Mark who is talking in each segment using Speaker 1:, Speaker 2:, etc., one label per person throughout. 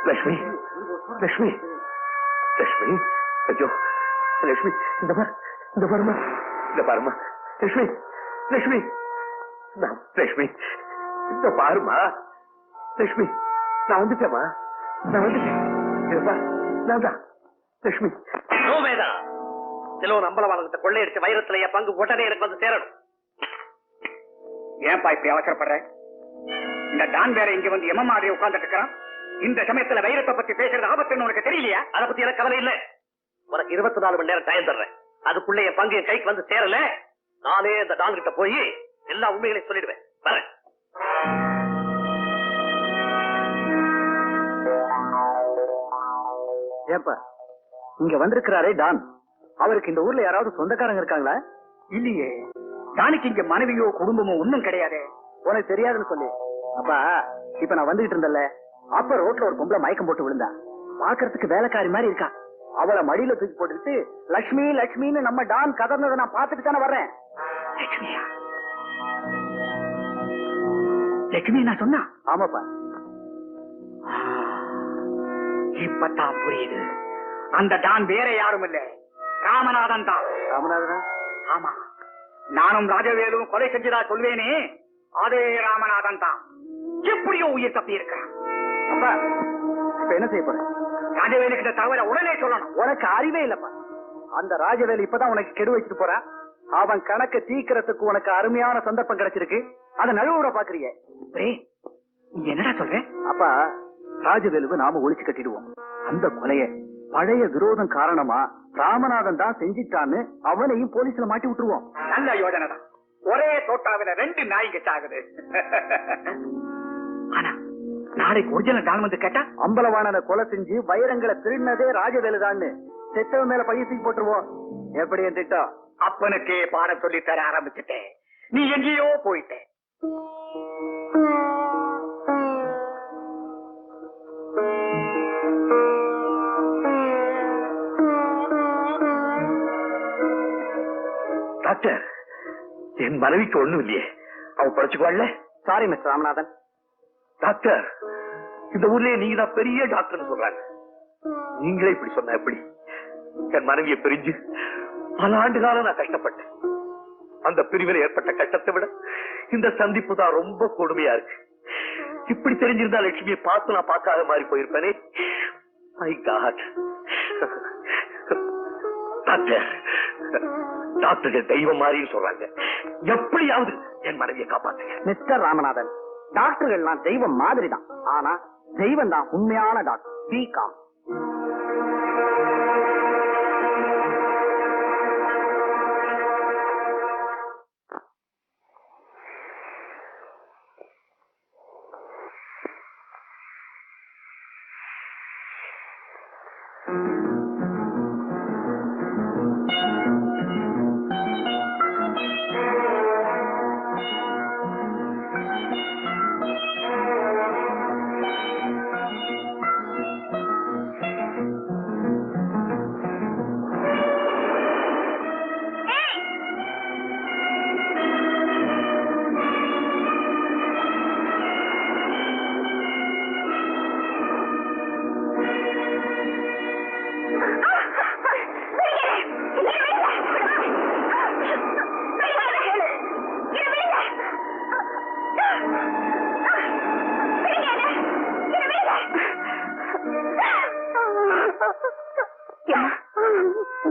Speaker 1: லட்சுமி லட்சுமி லட்சுமி ஐயோ லட்சுமி இந்த பாருமா லட்சுமி லட்சுமி லட்சுமி இந்த பாருமா லட்சுமி நான் வந்துட்டேமா நான் வந்துட்டேன் நான் தான் லட்சுமி
Speaker 2: வேதா சிலோன் அம்பலவானத்தை கொள்ளையடிச்ச வைரத்துல என் பங்கு உடனே எனக்கு வந்து சேரணும்.
Speaker 3: ஏன்பா இப்படி அவசரப்படுற? இந்த டான் வேற இங்க வந்து எம்எம்ஆர் உட்கார்ந்துட்டு இருக்கிறான். இந்த சமயத்துல வைரத்தை பத்தி பேசுறது ஆபத்துன்னு உனக்கு தெரியலையா?
Speaker 2: அதை பத்தி எனக்கு கவலை இல்ல. உனக்கு 24 மணி நேரம் டைம் தர்றேன். அதுக்குள்ள என் பங்கு என் கைக்கு வந்து சேரல, நானே இந்த டான் கிட்ட போய் எல்லா உண்மைகளையும் சொல்லிடுவேன். வரேன்.
Speaker 3: ஏப்பா இங்க வந்திருக்கிறாரே டான், அவருக்கு இந்த ஊர்ல யாராவது சொந்தக்காரங்க இருக்காங்களா? இல்லையே. டானுக்கு இங்க மனைவியோ குடும்பமோ ஒண்ணும் கிடையாது. உனக்கு தெரியாதுன்னு சொல்லு. அப்பா இப்ப நான் வந்துகிட்டு இருந்தல, அப்ப ரோட்ல ஒரு பொம்பளை மயக்கம் போட்டு விழுந்தா. பாக்குறதுக்கு வேலைக்காரி மாதிரி இருக்கா. அவளை மடியில தூக்கி போட்டுக்கிட்டு லட்சுமி லட்சுமின்னு நம்ம டான் கதர்னதை நான் பாத்துட்டு தானே வர்றேன். லட்சுமியா? லட்சுமி நான் சொன்னா? ஆமாப்பா. இப்பதான் புரியுது. அந்த டான் வேற யாரும் இல்ல, ராமநாதன் தான். ராமநாதனா? ஆமா. நானும் ராஜவேலும் கொலை செஞ்சதா சொல்வேனே, அதே ராமநாதன் தான். எப்படியோ உயிர் தப்பி இருக்கிறான். அப்பா இப்ப என்ன செய்ய போற? ராஜவேலு கிட்ட தவிர உடனே சொல்லணும். உனக்கு அறிவே இல்லப்பா. அந்த ராஜவேலு இப்பதான் உனக்கு கெடு வச்சுட்டு போறான். அவன் கணக்க தீக்கிறதுக்கு உனக்கு அருமையான சந்தர்ப்பம் கிடைச்சிருக்கு. அதை நழுவுற பாக்குறீங்க. நீ என்னடா சொல்ற? அப்பா ராஜவேலுவை நாம ஒழிச்சு கட்டிடுவோம். அந்த கொலைய பழைய விரோதம் காரணமா ராமநாதன் தான் செஞ்சிட்டான்னு அவனையும் போலீஸ்ல மாட்டி விட்டுருவோம். நல்ல யோஜனை தான். ஒரே தோட்டாவில 2 நாய்ங்க சாகுது. ஆனா நாளைக்கு ஒரிஜினல் டான் வந்து கேட்டா அம்பலவாணனை கொலை செஞ்சு வைரங்களை திருடினதே ராஜவேலுதான்னு செத்தவ மேல பைய தூக்கி போட்டுருவோம். எப்படி திட்டம்? அப்பனுக்கே பாடம் சொல்லி தர ஆரம்பிச்சுட்டேன். நீ எங்கேயோ போயிட்ட.
Speaker 1: டாக்டர் என் மனைவிக்கு ஒண்ணும் இல்லையே, அவ படைச்சுக்குவாள்ல?
Speaker 3: Sorry mister Ramanathan.
Speaker 1: டாக்டர் இந்த ஊர்லயே நீங்க தான் பெரிய டாக்டர் சொல்றாங்க, நீங்களே இப்படி சொன்ன எப்படி? என் மனைவியை பிரிஞ்சு பல ஆண்டு காலம் நான் கஷ்டப்பட்டேன். அந்த பிரிவில் ஏற்பட்ட கஷ்டத்தை விட இந்த சந்திப்பு தான் ரொம்ப கொடுமையா இருக்கு. இப்படி தெரிஞ்சிருந்தா லட்சுமியை பார்த்து நான் பார்க்காத மாதிரி போயிருப்பேனே. My God. டாக்டர் டாக்டர்கள் தெய்வம் மாதிரி சொல்றாங்க, எப்படியாவது என் மனைவியை காப்பாத்துங்க.
Speaker 3: மிஸ்டர் ராமநாதன், டாக்டர்கள்லாம் தெய்வம் மாதிரி தான். ஆனா தெய்வம் தான் உண்மையான டாக்டர். B com.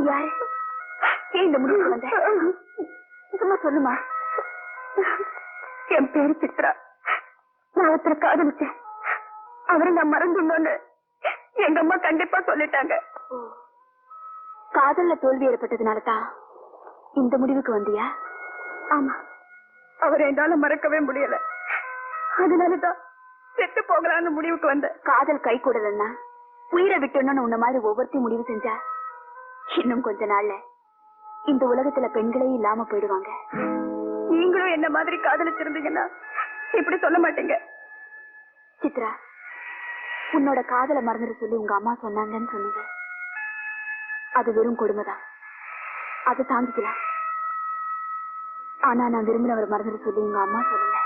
Speaker 4: யாரு? ஏன் இந்த முடிவு வந்த? சும்மா சொல்லுமா. என் பேரு சித்ரா. நான் ஒருத்தரை காதலிச்சேன். அவரை நான் மறந்துடணும்னு எங்க அம்மா கண்டிப்பா சொல்லிட்டாங்க. காதல்ல தோல்வி ஏற்பட்டதுனாலதான் இந்த முடிவுக்கு வந்தியா? ஆமா, அவரை என்னால மறக்கவே முடியல. அதனாலதான் செத்து போகலான்னு முடிவுக்கு வந்த. காதல் கை கூடலன்னா உயிரை விட்டணும்னு உன்ன மாதிரி ஒவ்வொருத்தையும் முடிவு செஞ்சா இன்னும் கொஞ்ச நாள்ல இந்த உலகத்துல பெண்களே இல்லாம போயிடுவாங்க. நீங்களும் என்ன மாதிரி காதலிச்சிருந்தீங்கன்னா இப்படி சொல்ல மாட்டீங்க. சித்ரா, உன்னோட காதலை மறந்துட சொல்லி உங்க அம்மா சொன்னாங்கன்னு சொன்னீங்க. அது வெறும் கொடுமைதான், அது தாங்கிக்கலாம். ஆனா நான் விரும்பினவரை மறந்துட சொல்லி உங்க அம்மா சொல்லல.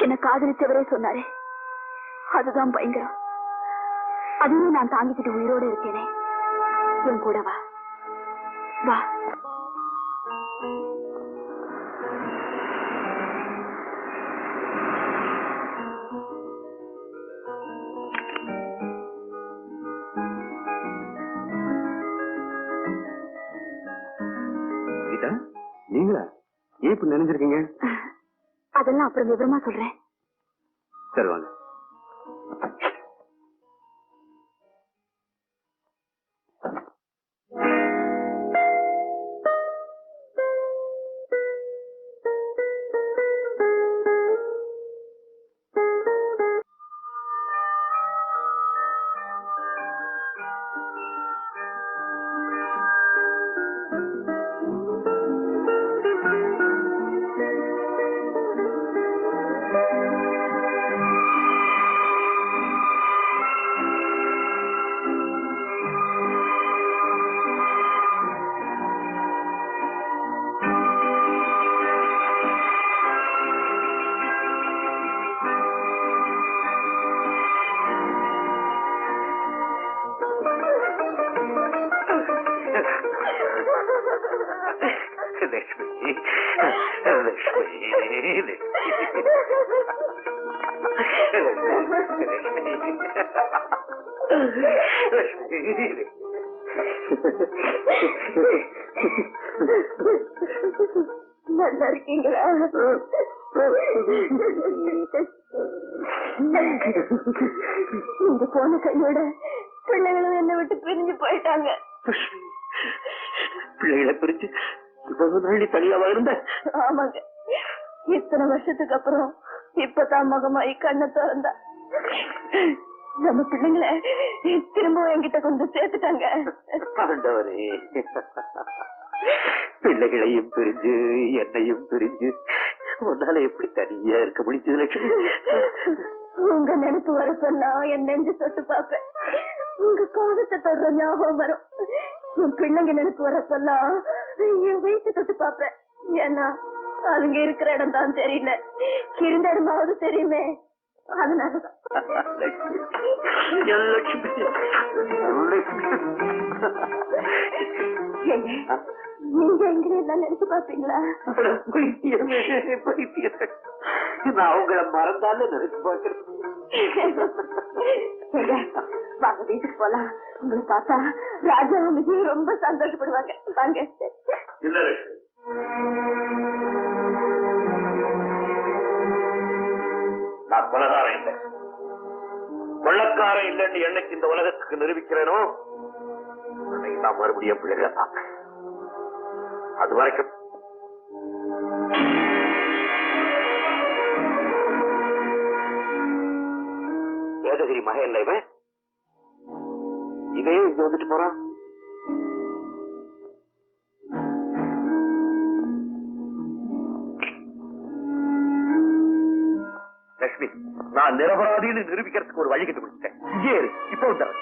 Speaker 4: என்ன காதலிச்சவரே சொன்னாரே, அதுதான் பயங்கரம். அதையும் நான் தாங்கிக்கிட்டு உயிரோடு இருக்கேனே. என் கூட வா வா.
Speaker 1: நீங்களா ஏன் இப்ப நினைஞ்சிருக்கீங்க?
Speaker 4: அதெல்லாம் அப்புறம் விவரமா சொல்றேன்.
Speaker 1: சரி வாங்க.
Speaker 4: நல்லா இருக்கீங்களா? நீங்க போன கையோட பிள்ளைகளும் என்னை விட்டு பிரிஞ்சு போயிட்டாங்க.
Speaker 1: பிள்ளைகளை பிரிச்சு இவ்வளவு நாள் தனியாவா இருந்த?
Speaker 4: ஆமாங்க, இத்தனை வருஷத்துக்கு அப்புறம் இப்பதான் மகமாயி கண்ணை திறந்தா. நம்ம பிள்ளைங்களை திரும்பவும் என்கிட்ட கொண்டு சேர்த்துட்டாங்க.
Speaker 1: ஆண்டவரே, பிள்ளைகளையும் பிரிஞ்சு என்னையும் பிரிஞ்சு உன்னால எப்படி தனியா இருக்க முடிஞ்சது லட்சுமி?
Speaker 4: உங்க நினைப்பு வரப்பெல்லாம் என் நெஞ்சு தொட்டு பார்ப்பேன். உங்க பாதத்தை தொடுற ஞாபகம் வரும். என் பிள்ளைங்க நினைப்பு வரப்பெல்லாம் என் வயிற்று தொட்டு பார்ப்பேன். ஏன்னா அதுங்க இருக்கிற இடம் தான் தெரியல, இருந்த இடமாவது தெரியுமே. அதனாலதான் நீங்க எங்க எல்லாம் நினைச்சு பாப்பீங்களா?
Speaker 1: நான் அவங்கள மறந்தாலும் நினைச்சு பாக்குறேன்.
Speaker 4: வாங்க வீட்டுக்கு போலாம். உங்களை பார்த்தா ராஜாவும் விஜயும் ரொம்ப சந்தோஷப்படுவாங்க. வாங்க.
Speaker 1: இல்ல, நான் கொலகாரன் இல்லை, கொள்ளக்காரன் இல்லைன்னு என்னைக்கு இந்த உலகத்துக்கு நிரூபிக்கிறேனோ அன்னைக்கு நான் மறுபடியும் பிள்ளைகளை பார்ப்பேன். அது வரைக்கும் ஏதகிரி மகன் இல்லை இவன். இதே இங்க வந்துட்டு போறான். லட்சுமி, நான் நிரபராதின்னு நிரூபிக்கிறதுக்கு ஒரு வழி கண்டு கொடுத்தேன். இங்கே இப்ப வந்துடுறேன்.